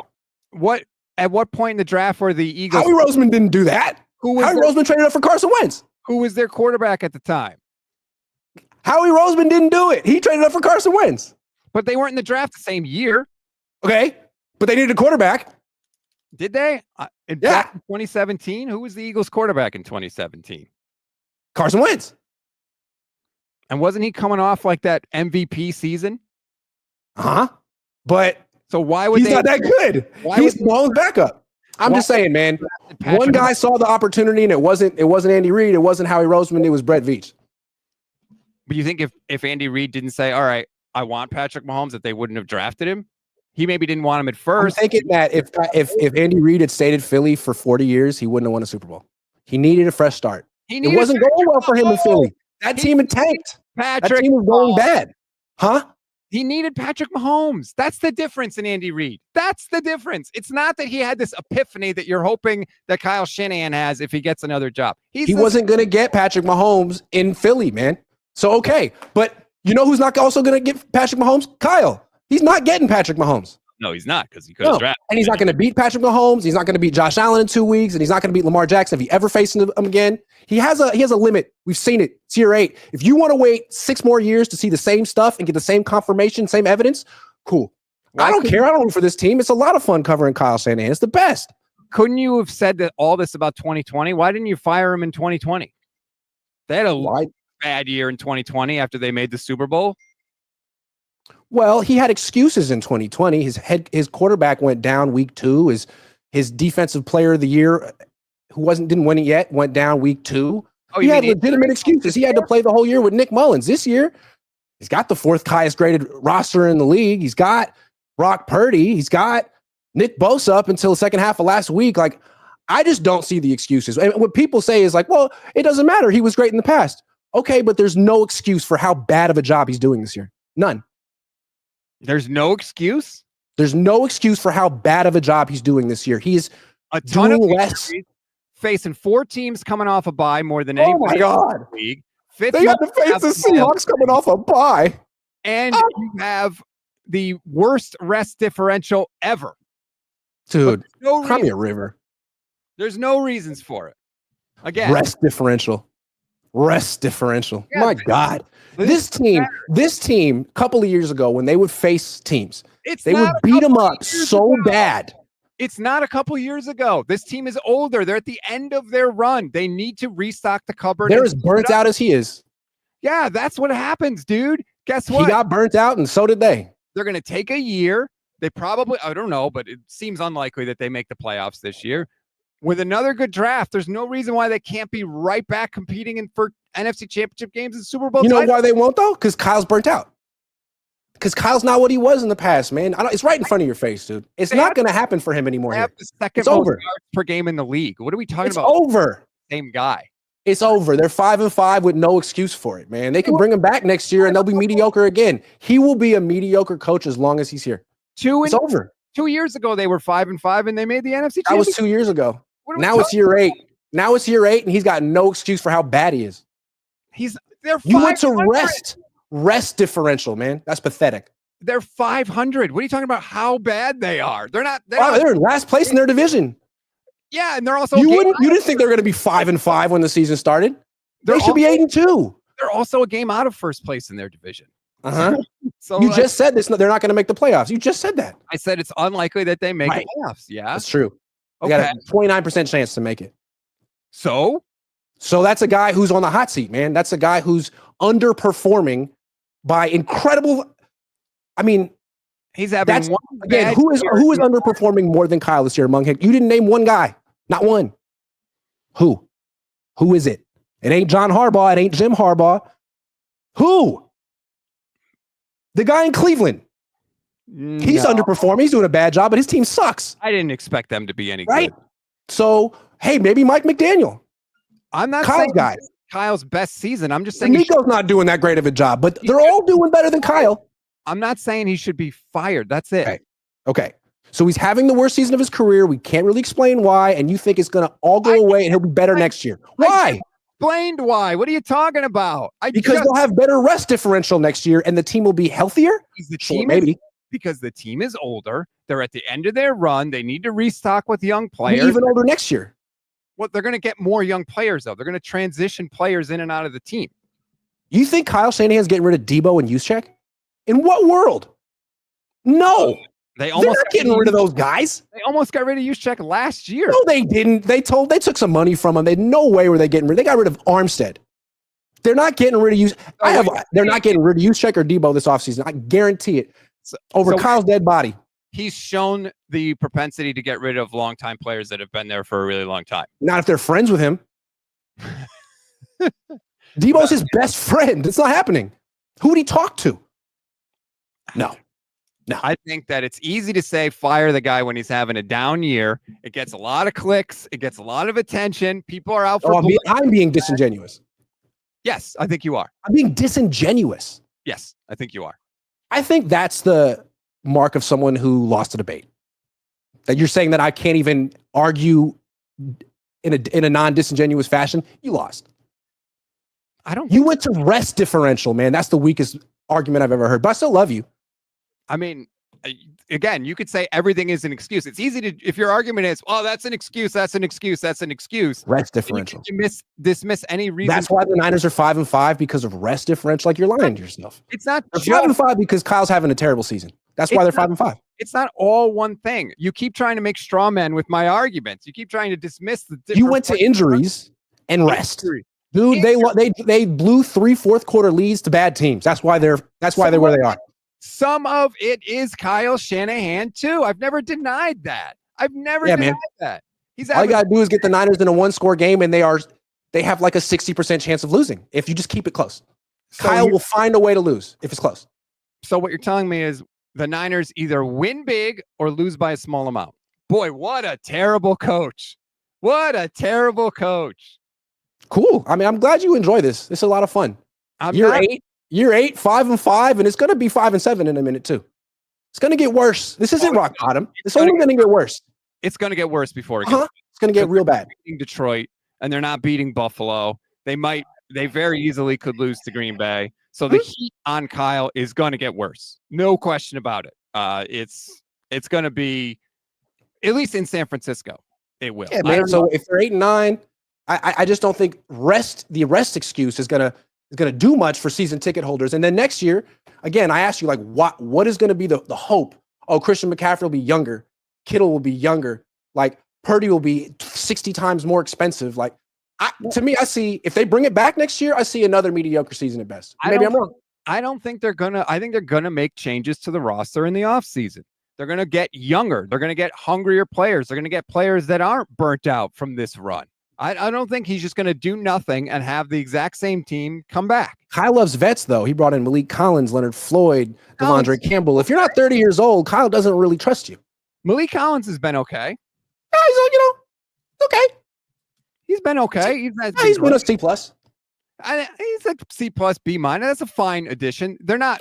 S1: Well, at what point in the draft were the Eagles?
S2: Howie Roseman didn't do that. Howie Roseman traded up for Carson Wentz.
S1: Who was their quarterback at the time?
S2: Howie Roseman didn't do it. He traded up for Carson Wentz.
S1: But they weren't in the draft the same year.
S2: Okay. But they needed a quarterback.
S1: Did they? Back in 2017? Who was the Eagles quarterback in 2017?
S2: Carson Wentz.
S1: And wasn't he coming off like that MVP season?
S2: But
S1: so why would
S2: he's not that good? He's Mahomes' backup. I'm just saying, man. One guy saw the opportunity, and it wasn't Andy Reid. It wasn't Howie Roseman. It was Brett Veach.
S1: But you think if Andy Reid didn't say, all right, I want Patrick Mahomes, that they wouldn't have drafted him? He maybe didn't want him at first.
S2: I'm thinking that if Andy Reid had stayed at Philly for 40 years, he wouldn't have won a Super Bowl. He needed a fresh start. It wasn't going well for him in Philly. That team had tanked. That team was going bad.
S1: He needed Patrick Mahomes. That's the difference in Andy Reid. That's the difference. It's not that he had this epiphany that you're hoping that Kyle Shanahan has if he gets another job. He
S2: wasn't going to get Patrick Mahomes in Philly, man. So, okay. But you know who's not also going to get Patrick Mahomes? Kyle. He's not getting Patrick Mahomes.
S1: No, he's not, because he could have drafted.
S2: And he's not going to beat Patrick Mahomes. He's not going to beat Josh Allen in 2 weeks, and he's not going to beat Lamar Jackson if he ever faces him again. He has a limit. We've seen it. It's year 8. If you want to wait 6 more years to see the same stuff and get the same confirmation, same evidence, cool. I don't care. I don't root for this team. It's a lot of fun covering Kyle Shanahan. It's the best.
S1: Couldn't you have said that all this about 2020? Why didn't you fire him in 2020? They had a bad year in 2020 after they made the Super Bowl.
S2: Well, he had excuses in 2020. His quarterback went down week 2. His defensive player of the year, who didn't win it yet, went down week 2. He had legitimate excuses. He had to play the whole year with Nick Mullins. This year, he's got the 4th highest graded roster in the league. He's got Brock Purdy. He's got Nick Bosa up until the second half of last week. Like, I just don't see the excuses. And what people say is like, well, it doesn't matter. He was great in the past. Okay, but there's no excuse for how bad of a job he's doing this year. None.
S1: There's no excuse?
S2: There's no excuse for how bad of a job he's doing this year. He's
S1: a ton of less. Facing 4 teams coming off a bye more than anyone.
S2: Oh my God.
S1: The league.
S2: They had to face the Seahawks coming off a bye.
S1: And you have the worst rest differential ever.
S2: Dude, cry me a river.
S1: There's no reasons for it. Again.
S2: Rest differential. Yeah, my God. This team, a couple of years ago, when they would face teams, they would beat them up so bad.
S1: It's not a couple years ago. This team is older. They're at the end of their run. They need to restock the cupboard.
S2: They're as burnt out as he is.
S1: Yeah, that's what happens, dude. Guess what?
S2: He got burnt out, and so did they.
S1: They're going to take a year. They probably, I don't know, but it seems unlikely that they make the playoffs this year. With another good draft, there's no reason why they can't be right back competing for NFC Championship games and Super Bowl.
S2: You know why they won't, though? Because Kyle's burnt out. Because Kyle's not what he was in the past, man. It's right in front of your face, dude. It's not going to happen for him anymore.
S1: They
S2: Here.
S1: have the second
S2: It's
S1: most
S2: over.
S1: yards per game in the league. What are we talking
S2: It's
S1: about?
S2: over.
S1: Same guy.
S2: It's over. They're 5-5 with no excuse for it, man. They can bring him back next year and they'll be mediocre again. He will be a mediocre coach as long as he's here. It's over.
S1: 2 years ago, they were 5-5 and they made the NFC championship.
S2: That was 2 years ago. Now it's year 8. Now it's year 8, and he's got no excuse for how bad he is.
S1: They're
S2: You went to rest differential, man. That's pathetic.
S1: They're 500. What are you talking about? How bad they are? They're not.
S2: They're in last place in their division.
S1: Yeah, and they're also.
S2: You didn't think they're going to be 5-5 when the season started. They should be 8-2.
S1: They're also a game out of first place in their division. So
S2: you just said this. They're not going to make the playoffs. You just said that.
S1: I said it's unlikely that they make the playoffs. Yeah,
S2: that's true. They
S1: okay.
S2: got a 29% chance to make it.
S1: So
S2: that's a guy who's on the hot seat, man. That's a guy who's underperforming by incredible. I mean,
S1: he's having one.
S2: Again, who is underperforming more than Kyle this year among him? You didn't name one guy, not one. Who is it? It ain't John Harbaugh. It ain't Jim Harbaugh. Who? The guy in Cleveland. He's underperforming. He's doing a bad job, but his team sucks.
S1: I didn't expect them to be any
S2: good.
S1: Right?
S2: So, hey, maybe Mike McDaniel.
S1: I'm not
S2: Kyle's
S1: saying Kyle's best season. I'm just saying
S2: Nico's not doing that great of a job, but they're all doing better than Kyle.
S1: I'm not saying he should be fired. That's it.
S2: Okay. So he's having the worst season of his career. We can't really explain why, and you think it's going to all go away and he'll be better next year. Why?
S1: Explained why. What are you talking about?
S2: Because they'll have better rest differential next year, and the team will be healthier.
S1: Because the team is older. They're at the end of their run. They need to restock with young players.
S2: Even older next year.
S1: Well, they're going to get more young players, though. They're going to transition players in and out of the team.
S2: You think Kyle Shanahan's getting rid of Debo and Juszczyk? In what world? No. They're not getting rid of those guys.
S1: They almost got rid of Juszczyk last year.
S2: No, they didn't. They took some money from him. They no way were they getting rid. They got rid of Armstead. They're not getting rid of Juszczyk. They're not getting rid of Juszczyk or Debo this offseason. I guarantee it. Over Kyle's dead body.
S1: He's shown the propensity to get rid of longtime players that have been there for a really long time.
S2: Not if they're friends with him. Debo's his best friend. It's not happening. Who would he talk to? No.
S1: I think that it's easy to say fire the guy when he's having a down year. It gets a lot of clicks. It gets a lot of attention. People are out for.
S2: I'm being disingenuous.
S1: Yes, I think you are.
S2: I'm being disingenuous.
S1: Yes, I think you are.
S2: I think that's the mark of someone who lost a debate. That you're saying that I can't even argue in a non-disingenuous fashion. You lost. You went to rest differential, man. That's the weakest argument I've ever heard. But I still love you.
S1: I mean, again, you could say everything is an excuse. It's easy to, if your argument is, oh, that's an excuse, that's an excuse, that's an excuse.
S2: Rest differential.
S1: You dismiss any reason.
S2: That's why the Niners are 5-5 because of rest differential. Like you're lying to yourself.
S1: It's not.
S2: They're 5-5 because Kyle's having a terrible season. That's why they're 5-5.
S1: It's not all one thing. You keep trying to make straw men with my arguments. You keep trying to dismiss the.
S2: You went to injuries and rest. Dude, they blew 3 fourth-quarter leads to bad teams. That's why they're where they are.
S1: Some of it is Kyle Shanahan too. I've never denied that. I've never denied that.
S2: All you gotta do is get the Niners in a 1-score game, and they have like a 60% chance of losing if you just keep it close. Kyle will find a way to lose if it's close.
S1: So what you're telling me is the Niners either win big or lose by a small amount. Boy, what a terrible coach. What a terrible coach.
S2: Cool. I mean, I'm glad you enjoy this. It's a lot of fun. Year 8, 5-5, and it's going to be 5-7 in a minute too. It's going to get worse. This isn't rock bottom. It's only going to get worse.
S1: It's going to get worse before it gets.
S2: It's going to get real bad.
S1: Beating Detroit, and they're not beating Buffalo. They very easily could lose to Green Bay. So the heat on Kyle is going to get worse. No question about it. It's going to be, at least in San Francisco, it will.
S2: Yeah, man. So if they're 8-9, I just don't think the rest excuse is going to do much for season ticket holders. And then next year, again, I asked you, like, what is going to be the hope? Oh, Christian McCaffrey will be younger. Kittle will be younger. Like, Purdy will be 60 times more expensive. Like, to me, I see, if they bring it back next year, I see another mediocre season at best. Maybe I'm wrong.
S1: I don't think they're going to. I think they're going to make changes to the roster in the offseason. They're going to get younger. They're going to get hungrier players. They're going to get players that aren't burnt out from this run. I don't think he's just going to do nothing and have the exact same team come back.
S2: Kyle loves vets, though. He brought in Malik Collins, Leonard Floyd, Devondre Campbell. If you're not 30 years old, Kyle doesn't really trust you.
S1: Malik Collins has been okay.
S2: Yeah, he's, okay.
S1: He's been okay.
S2: He's been a C+.
S1: He's a C+, B-. That's a fine addition. They're not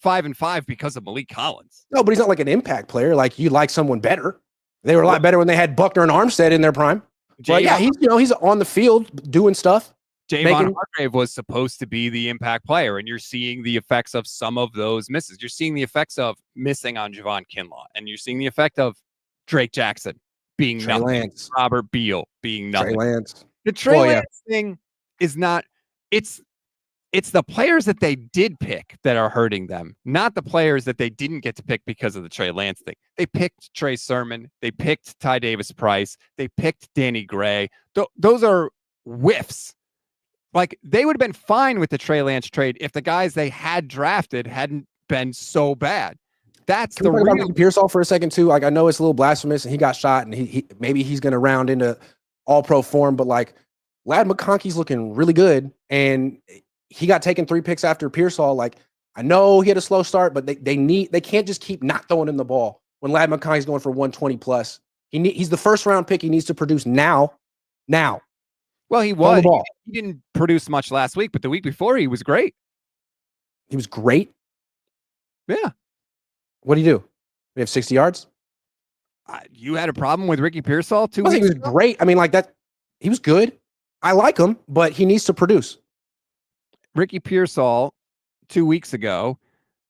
S1: 5-5 because of Malik Collins.
S2: No, but he's not like an impact player. Like, you like someone better. They were a lot better when they had Buckner and Armstead in their prime. But yeah, he's on the field doing stuff.
S1: Javon Hargrave was supposed to be the impact player, and you're seeing the effects of some of those misses. You're seeing the effects of missing on Javon Kinlaw, and you're seeing the effect of Drake Jackson being
S2: Trey
S1: nothing.
S2: Lance.
S1: Robert Beal being nothing.
S2: Trey Lance.
S1: The Trey Lance thing is not. It's the players that they did pick that are hurting them, not the players that they didn't get to pick because of the Trey Lance thing. They picked Trey Sermon. They picked Ty Davis-Price. They picked Danny Gray. Those are whiffs. Like, they would have been fine with the Trey Lance trade if the guys they had drafted hadn't been so bad. That's the real.
S2: Can we Pearsall for a second too? Like, I know it's a little blasphemous, and he got shot, and he maybe he's going to round into all-pro form, but like, Ladd McConkey's looking really good, and he got taken 3 picks after Pearsall. Like, I know he had a slow start, but they can't just keep not throwing him the ball when Ladd McConkey's going for 120 plus. He's the first round pick. He needs to produce now.
S1: Well, he was. He didn't produce much last week, but the week before he was great.
S2: He was great.
S1: Yeah.
S2: What do you do? We have 60 yards.
S1: You had a problem with Ricky Pearsall 2 weeks
S2: ago? He was great. I mean, like that. He was good. I like him, but he needs to produce.
S1: Ricky Pearsall 2 weeks ago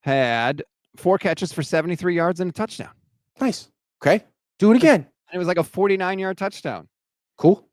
S1: had 4 catches for 73 yards and a touchdown.
S2: Nice. Okay. Do it again.
S1: And it was like a 49-yard touchdown.
S2: Cool.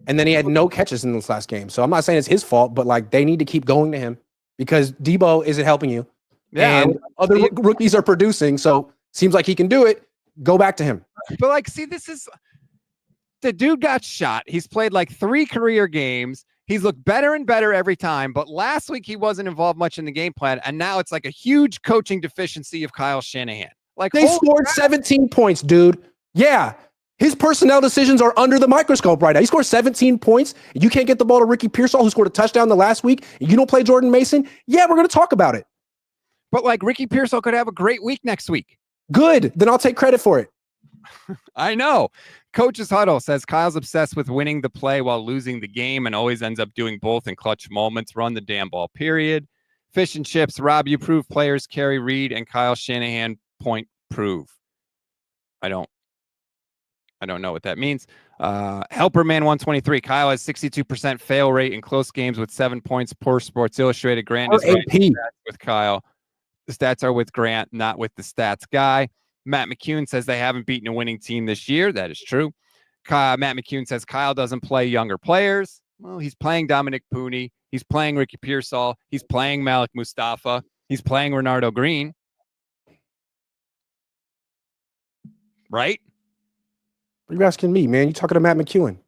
S2: And then he had no catches in this last game. So I'm not saying it's his fault, but like, they need to keep going to him because Debo isn't helping you. Yeah. And other rookies are producing. So seems like he can do it. Go back to him.
S1: But like, see, the dude got shot. He's played like 3 career games. He's looked better and better every time. But last week he wasn't involved much in the game plan. And now it's like a huge coaching deficiency of Kyle Shanahan. Like,
S2: they scored 17 points, dude. Yeah. His personnel decisions are under the microscope right now. He scored 17 points. You can't get the ball to Ricky Pearsall, who scored a touchdown the last week. And you don't play Jordan Mason. Yeah, we're going to talk about it.
S1: But like, Ricky Pearsall could have a great week next week.
S2: Good. Then I'll take credit for it.
S1: I know. Coach's Huddle says Kyle's obsessed with winning the play while losing the game and always ends up doing both in clutch moments. Run the damn ball, period. Fish and chips. Rob, you prove players carry Reid and Kyle Shanahan point prove. I don't know what that means. Helperman 123. Kyle has 62% fail rate in close games with 7 points. Poor Sports Illustrated. Grant is with Kyle. The stats are with Grant, not with the stats guy. Matt McCune says they haven't beaten a winning team this year. That is true. Matt McCune says Kyle doesn't play younger players. Well, he's playing Dominic Pooney. He's playing Ricky Pearsall. He's playing Malik Mustafa. He's playing Renardo Green. Right?
S2: What are you asking me, man? You talking to Matt McCune?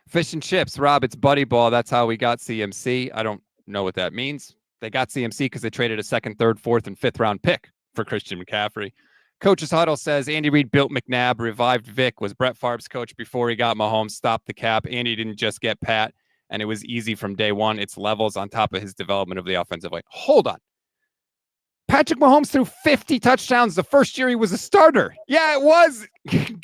S1: Fish and chips. Rob, it's buddy ball. That's how we got CMC. I don't know what that means. They got CMC because they traded a 2nd, 3rd, 4th, and 5th round pick for Christian McCaffrey. Coach's Huddle says Andy Reid built McNabb, revived Vic, was Brett Favre's coach before he got Mahomes, stopped the cap. Andy didn't just get Pat, and it was easy from day one. It's levels on top of his development of the offensive line. Hold on. Patrick Mahomes threw 50 touchdowns the first year he was a starter. Yeah, it was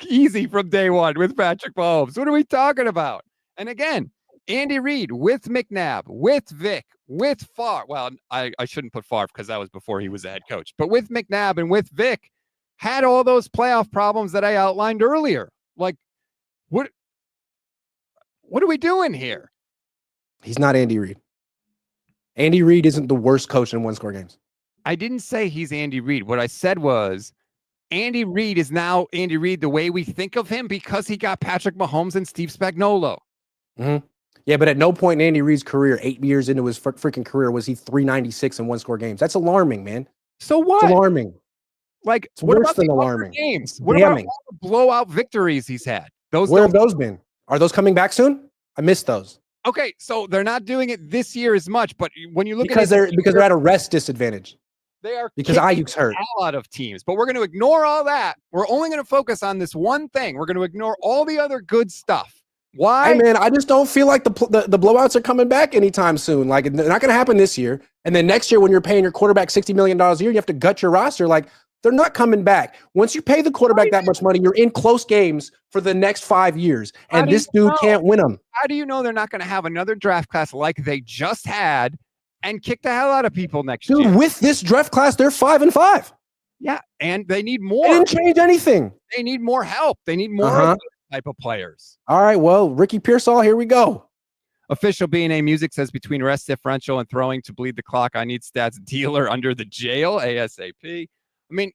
S1: easy from day one with Patrick Mahomes. What are we talking about? And again, Andy Reid with McNabb, with Vic, with Favre. Well, I shouldn't put Favre because that was before he was the head coach. But with McNabb and with Vic, had all those playoff problems that I outlined earlier. Like, what are we doing here?
S2: He's not Andy Reid. Andy Reid isn't the worst coach in one-score games.
S1: I didn't say he's Andy Reid. What I said was Andy Reid is now Andy Reid the way we think of him because he got Patrick Mahomes and Steve Spagnuolo.
S2: Mm-hmm. Yeah, but at no point in Andy Reid's career, 8 years into his freaking career, was he 396 in one-score games. That's alarming, man.
S1: So what?
S2: It's alarming.
S1: Like,
S2: it's worse than alarming.
S1: Games? What about all the blowout victories he's had?
S2: Where have those been? Are those coming back soon? I missed those.
S1: Okay, so they're not doing it this year as much, but when you look
S2: at it, because they're at a rest disadvantage.
S1: They are
S2: because Ayuk's hurt.
S1: A lot of teams, but we're going to ignore all that. We're only going to focus on this one thing. We're going to ignore all the other good stuff. Why?
S2: Hey, man, I just don't feel like the blowouts are coming back anytime soon. Like, they're not going to happen this year. And then next year, when you're paying your quarterback $60 million a year, you have to gut your roster. Like, they're not coming back. Once you pay the quarterback that much money, you're in close games for the next 5 years. And this dude can't win them.
S1: How do you know they're not going to have another draft class like they just had and kick the hell out of people next year?
S2: Dude, with this draft class, they're 5-5.
S1: Yeah, and they need more.
S2: They didn't change anything.
S1: They need more help. They need more of those type of players.
S2: All right, well, Ricky Pearsall, here we go.
S1: Official B&A Music says between rest differential and throwing to bleed the clock, I need stats dealer under the jail ASAP. I mean,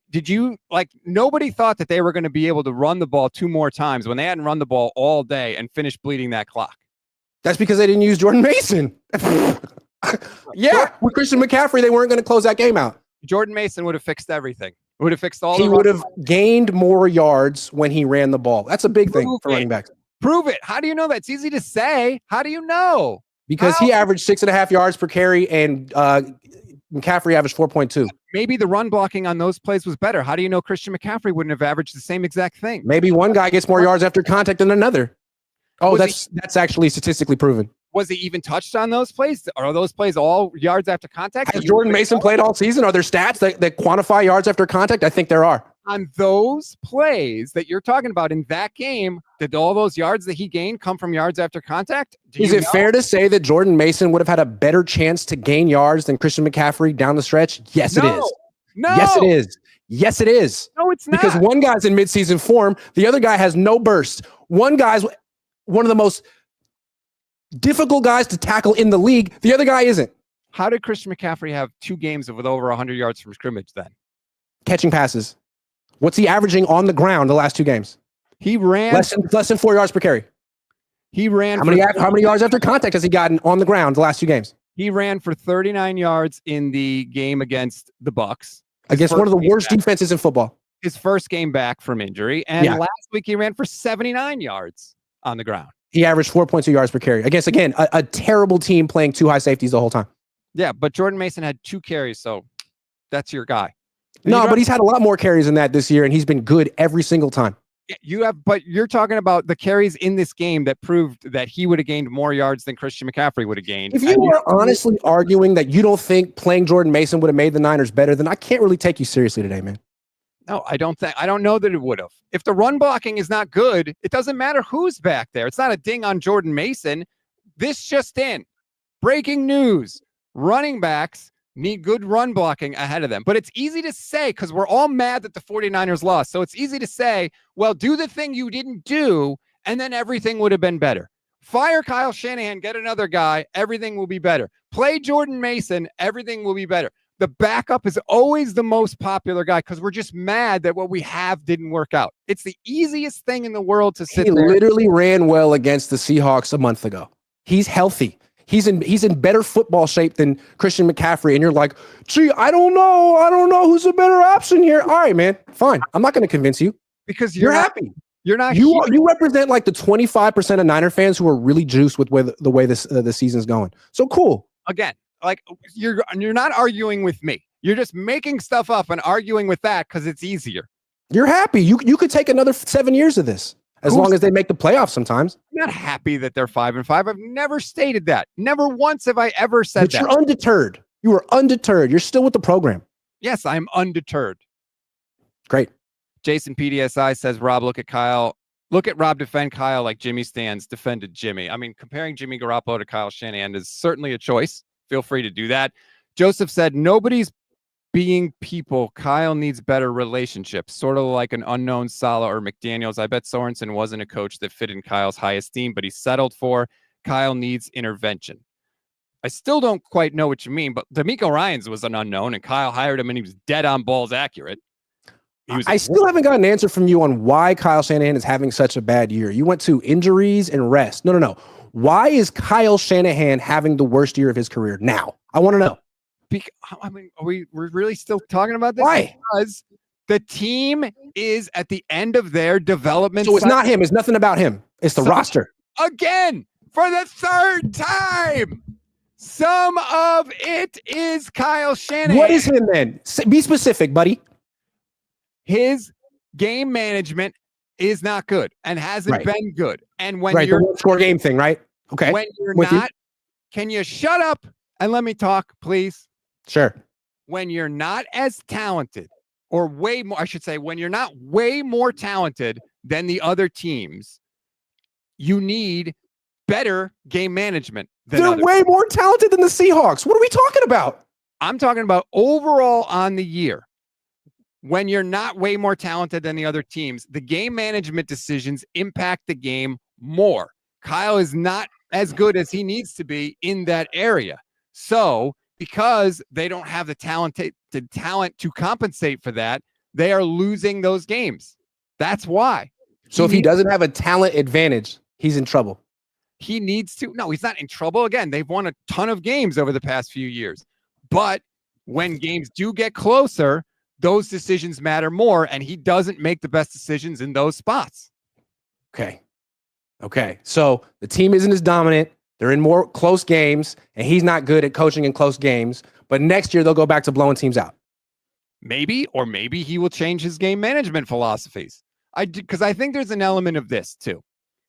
S1: nobody thought that they were going to be able to run the ball 2 more times when they hadn't run the ball all day and finished bleeding that clock.
S2: That's because they didn't use Jordan Mason. Yeah, with Christian McCaffrey, they weren't going to close that game out.
S1: Jordan Mason would have fixed everything. Would have fixed all.
S2: He would have gained more yards when he ran the ball. That's a big thing for running backs.
S1: Prove it. How do you know that? It's easy to say. How do you know?
S2: Because he averaged 6.5 yards per carry, and McCaffrey averaged 4.2.
S1: Maybe the run blocking on those plays was better. How do you know Christian McCaffrey wouldn't have averaged the same exact thing?
S2: Maybe one guy gets more yards after contact than another. Oh, that's actually statistically proven.
S1: Was he even touched on those plays? Are those plays all yards after contact?
S2: Has Jordan Mason played all season? Are there stats that quantify yards after contact? I think there are.
S1: On those plays that you're talking about in that game, did all those yards that he gained come from yards after contact?
S2: Is it fair to say that Jordan Mason would have had a better chance to gain yards than Christian McCaffrey down the stretch? Yes, it is.
S1: No.
S2: Yes, it is. Yes, it is.
S1: No, it's not.
S2: Because one guy's in midseason form, the other guy has no burst. One guy's one of the most difficult guys to tackle in the league. The other guy isn't.
S1: How did Christian McCaffrey have 2 games with over 100 yards from scrimmage then?
S2: Catching passes. What's he averaging on the ground the last 2 games?
S1: He ran
S2: less than 4 yards per carry.
S1: He ran.
S2: How many yards after contact has he gotten on the ground the last 2 games?
S1: He ran for 39 yards in the game against the Bucs.
S2: Against one of the worst defenses in football.
S1: His first game back from injury. And last week he ran for 79 yards on the ground.
S2: He averaged 4.2 yards per carry. Against, again, a terrible team playing 2 high safeties the whole time.
S1: Yeah, but Jordan Mason had 2 carries, so that's your guy.
S2: No, but he's had a lot more carries than that this year, and he's been good every single time.
S1: But you're talking about the carries in this game that proved that he would have gained more yards than Christian McCaffrey would have gained.
S2: If you are honestly arguing that you don't think playing Jordan Mason would have made the Niners better, then I can't really take you seriously today, man.
S1: No, I don't know that it would have. If the run blocking is not good, it doesn't matter who's back there. It's not a ding on Jordan Mason. This just in. Breaking news. Running backs need good run blocking ahead of them. But it's easy to say because we're all mad that the 49ers lost. So it's easy to say, well, do the thing you didn't do, and then everything would have been better. Fire Kyle Shanahan, get another guy, everything will be better. Play Jordan Mason, everything will be better. The backup is always the most popular guy because we're just mad that what we have didn't work out. It's the easiest thing in the world to sit there.
S2: He literally ran well against the Seahawks a month ago. He's healthy. He's in better football shape than Christian McCaffrey. And you're like, gee, I don't know who's a better option here. All right, man, fine. I'm not going to convince you
S1: because
S2: you're happy.
S1: You're not.
S2: You represent like the 25% of Niner fans who are really juiced with the way the season's going. So cool.
S1: Again, like you're not arguing with me. You're just making stuff up and arguing with that because it's easier.
S2: You're happy. You could take another 7 years of this. As long as they make the playoffs sometimes.
S1: I'm not happy that they're 5-5. I've never stated that. Never once have I ever said that.
S2: You're undeterred. You are undeterred. You're still with the program.
S1: Yes, I'm undeterred.
S2: Great.
S1: Jason PDSI says, Rob, look at Kyle. Look at Rob defend Kyle like Jimmy Stans defended Jimmy. I mean, comparing Jimmy Garoppolo to Kyle Shanahan is certainly a choice. Feel free to do that. Joseph said, nobody's being people. Kyle needs better relationships, sort of like an unknown Saleh or McDaniels. I bet Sorensen wasn't a coach that fit in Kyle's high esteem, but he settled for. Kyle needs intervention. I still don't quite know what you mean, but D'Amico Ryans was an unknown, and Kyle hired him, and he was dead on balls accurate.
S2: I still haven't got an answer from you on why Kyle Shanahan is having such a bad year. You went to injuries and rest. No. Why is Kyle Shanahan having the worst year of his career now? I want to know.
S1: I mean, we're really still talking about this?
S2: Why?
S1: Because the team is at the end of their development.
S2: So it's not him. It's nothing about him. It's the roster.
S1: Again, for the 3rd time, some of it is Kyle Shanahan.
S2: What is him then? Be specific, buddy.
S1: His game management is not good and hasn't been good. And when
S2: right,
S1: you're
S2: the one-score game thing, right? Okay.
S1: when you're
S2: With
S1: not, can you shut up and let me talk, please?
S2: Sure.
S1: When you're not as talented, or way more, I should say, when you're not way more talented than the other teams, you need better game management than
S2: They're
S1: others.
S2: way more talented than the Seahawks. What are we talking about?
S1: I'm talking about overall on the year. When you're not way more talented than the other teams, the game management decisions impact the game more. Kyle is not as good as he needs to be in that area. So, because they don't have the talent to compensate for that, they are losing those games. That's why.
S2: So if he doesn't have a talent advantage, he's in trouble.
S1: He needs to. No, he's not in trouble. Again, they've won a ton of games over the past few years. But when games do get closer, those decisions matter more, and he doesn't make the best decisions in those spots.
S2: Okay. So the team isn't as dominant. They're in more close games, and he's not good at coaching in close games. But next year, they'll go back to blowing teams out.
S1: Maybe he will change his game management philosophies. Because I think there's an element of this, too.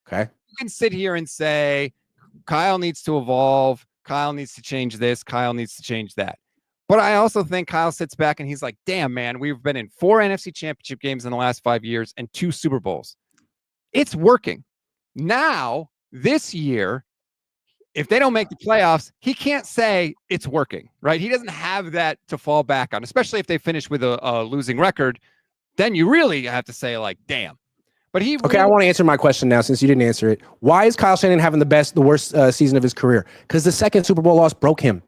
S2: Okay.
S1: You can sit here and say, Kyle needs to evolve. Kyle needs to change this. Kyle needs to change that. But I also think Kyle sits back and he's like, damn, man, we've been in 4 NFC championship games in the last 5 years and 2 Super Bowls. It's working. Now, this year, if they don't make the playoffs, he can't say it's working, right? He doesn't have that to fall back on, especially if they finish with a losing record. Then you really have to say, like, damn. But he
S2: okay, I want to answer my question now since you didn't answer it. Why is Kyle Shanahan having the worst season of his career? Because the second Super Bowl loss broke him.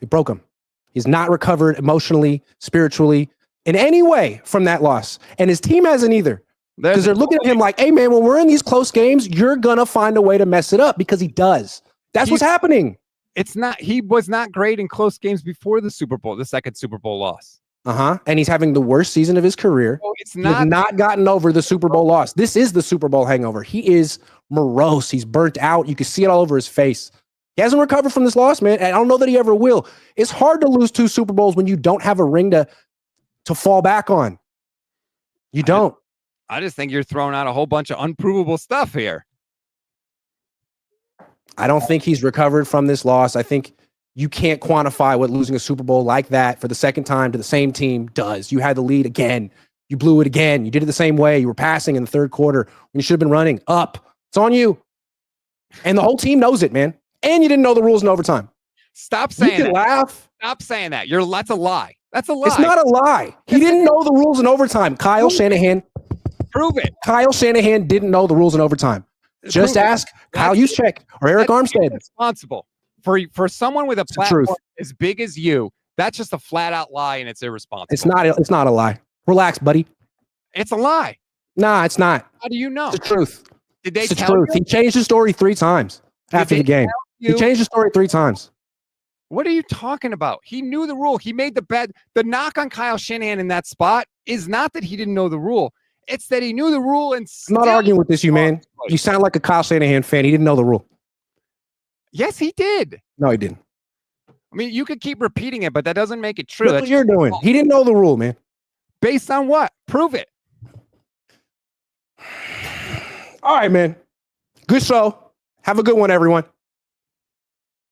S2: It broke him. He's not recovered emotionally, spiritually, in any way from that loss. And his team hasn't either. Because they're looking at him like, hey, man, when we're in these close games, you're going to find a way to mess it up because he does. That's what's happening.
S1: He was not great in close games before the Super Bowl, the second Super Bowl loss.
S2: And he's having the worst season of his career.
S1: So
S2: he has not gotten over the Super Bowl loss. This is the Super Bowl hangover. He is morose. He's burnt out. You can see it all over his face. He hasn't recovered from this loss, man. And I don't know that he ever will. It's hard to lose 2 Super Bowls when you don't have a ring to fall back on. You don't.
S1: I just think you're throwing out a whole bunch of unprovable stuff here.
S2: I don't think he's recovered from this loss. I think you can't quantify what losing a Super Bowl like that for the second time to the same team does. You had the lead again. You blew it again. You did it the same way. You were passing in the third quarter when you should have been running up. It's on you. And the whole team knows it, man. And you didn't know the rules in overtime.
S1: Stop saying that.
S2: You can laugh.
S1: Stop saying that. That's a lie. That's a lie.
S2: It's not a lie. He didn't know the rules in overtime. Kyle Shanahan.
S1: Prove it.
S2: Kyle Shanahan didn't know the rules in overtime. Just ask Kyle Juszczyk or Eric Armstead.
S1: Responsible for someone with a platform as big as you. That's just a flat out lie, and it's irresponsible.
S2: It's not a lie. Relax, buddy.
S1: It's a lie.
S2: Nah, it's not.
S1: How do you know?
S2: It's the truth.
S1: Did they
S2: it's the
S1: tell
S2: truth.
S1: you?
S2: He changed the story 3 times after the game. He changed the story 3 times.
S1: What are you talking about? He knew the rule. He made the bet. The knock on Kyle Shanahan in that spot is not that he didn't know the rule. It's that he knew the rule and
S2: I'm not arguing with this, you man. You sound like a Kyle Shanahan fan. He didn't know the rule.
S1: Yes, he did.
S2: No, he didn't.
S1: I mean, you could keep repeating it, but that doesn't make it true.
S2: That's what you're doing. He didn't know the rule, man.
S1: Based on what? Prove it.
S2: All right, man. Good show. Have a good one, everyone.